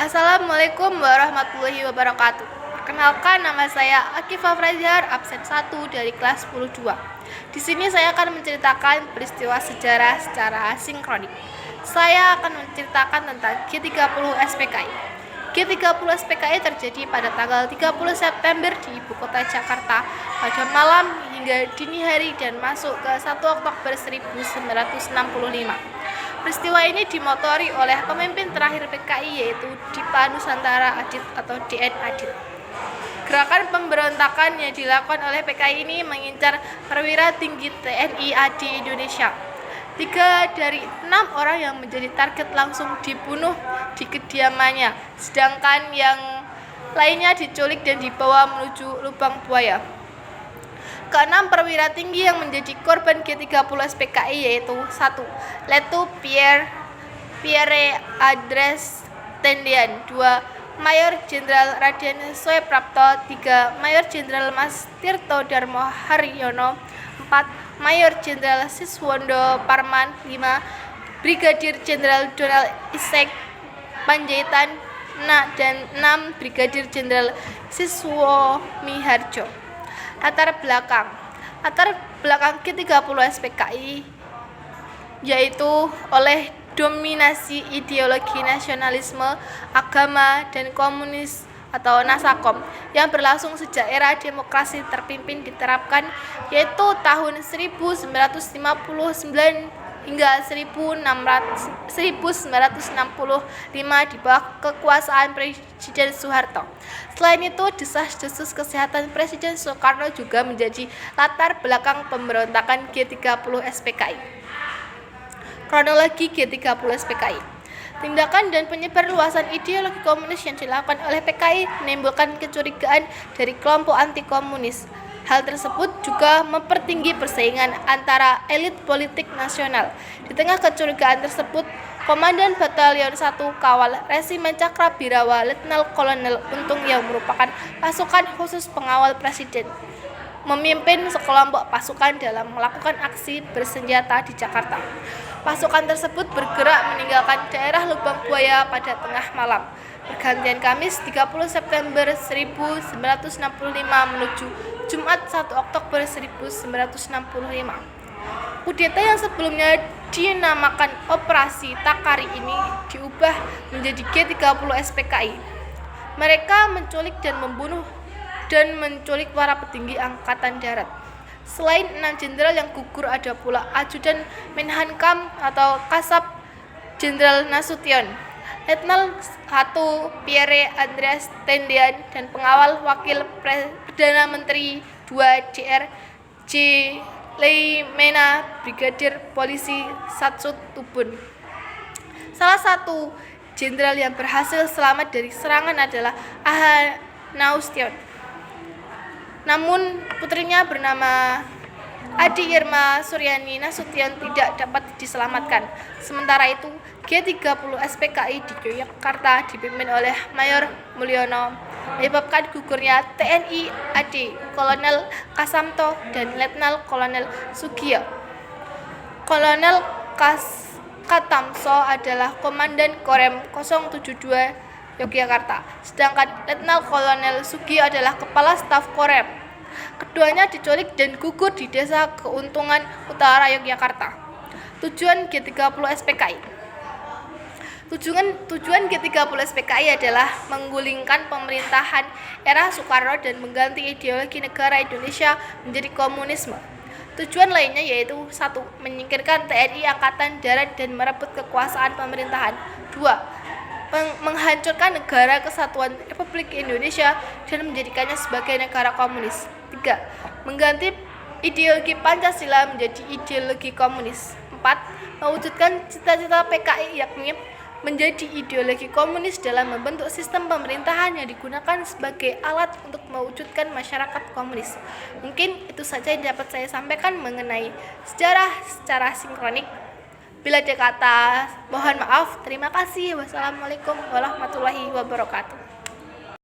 Assalamualaikum warahmatullahi wabarakatuh. Perkenalkan, nama saya Akifah Frazhar, absen 1 dari kelas 10-2. Di sini saya akan menceritakan peristiwa sejarah secara sinkronik. Saya akan menceritakan tentang G30 SPKI. G30 SPKI terjadi pada tanggal 30 September di ibu kota Jakarta pada malam hingga dini hari dan masuk ke 1 Oktober 1965. Peristiwa ini dimotori oleh pemimpin terakhir PKI yaitu Dipa Nusantara Adit atau DN Adit. Gerakan pemberontakan yang dilakukan oleh PKI ini mengincar perwira tinggi TNI AD Indonesia. 3 dari 6 orang yang menjadi target langsung dibunuh di kediamannya, sedangkan yang lainnya diculik dan dibawa menuju lubang buaya. Keenam perwira tinggi yang menjadi korban G30 SPKI yaitu 1. Letu Pierre Andreas Tendian, 2. Mayor Jenderal Raden Soeprapto, 3. Mayor Jenderal Mas Tirto Darmo Haryono, 4. Mayor Jenderal Siswondo Parman, 5. Brigadir Jenderal Donald Isek Panjaitan, dan 6. Brigadir Jenderal Siswo Miharjo. Latar belakang G30 SPKI yaitu oleh dominasi ideologi nasionalisme, agama, dan komunis atau Nasakom yang berlangsung sejak era demokrasi terpimpin diterapkan yaitu tahun 1959 hingga 1965 di bawah kekuasaan Presiden Soeharto. Selain itu, desas-desus kesehatan Presiden Soekarno juga menjadi latar belakang pemberontakan G30 SPKI. Kronologi G30 SPKI. Tindakan dan penyebarluasan ideologi komunis yang dilakukan oleh PKI menimbulkan kecurigaan dari kelompok anti-komunis. Hal tersebut juga mempertinggi persaingan antara elit politik nasional. Di tengah kecurigaan tersebut, Komandan Batalion 1 Kawal Resimen Cakrabirawa Letnan Kolonel Untung yang merupakan pasukan khusus pengawal Presiden, memimpin sekelompok pasukan dalam melakukan aksi bersenjata di Jakarta. Pasukan tersebut bergerak meninggalkan daerah Lubang Buaya pada tengah malam. Pergantian Kamis 30 September 1965 menuju Jumat 1 Oktober 1965. Kudeta yang sebelumnya dinamakan Operasi Takari ini diubah menjadi G30 SPKI. Mereka menculik dan menculik para petinggi Angkatan Darat. Selain 6 jenderal yang gugur, ada pula Ajudan Menhankam atau Kasab Jenderal Nasution, Letnan 1 Pierre Andreas Tendian, dan pengawal Wakil Perdana Menteri 2 Dr. J. Leimena Brigadir Polisi Satsut Tubun. Salah satu jenderal yang berhasil selamat dari serangan adalah Aha Nasution. Namun putrinya bernama Adi Irma Suryani Nasution tidak dapat diselamatkan. Sementara itu, G30 SPKI di Yogyakarta dipimpin oleh Mayor Mulyono menyebabkan gugurnya TNI AD Kolonel Kasamto dan Letnan Kolonel Sugiyo. Kolonel Katamso adalah Komandan Korem 072 Yogyakarta, sedangkan Letnan Kolonel Sugiyo adalah Kepala Staf Korem. Keduanya diculik dan gugur di Desa Keuntungan Utara Yogyakarta. Tujuan G30 SPKI. Tujuan G30 SPKI adalah menggulingkan pemerintahan era Soekarno dan mengganti ideologi negara Indonesia menjadi komunisme. Tujuan lainnya yaitu 1. Menyingkirkan TNI Angkatan Darat dan merebut kekuasaan pemerintahan. 2. Menghancurkan Negara Kesatuan Republik Indonesia dan menjadikannya sebagai negara komunis. 3. Mengganti ideologi Pancasila menjadi ideologi komunis. 4. Mewujudkan cita-cita PKI yakni menjadi ideologi komunis dalam membentuk sistem pemerintahan yang digunakan sebagai alat untuk mewujudkan masyarakat komunis. Mungkin itu saja yang dapat saya sampaikan mengenai sejarah secara sinkronik. Bila ada kata mohon maaf, terima kasih. Wassalamualaikum warahmatullahi wabarakatuh.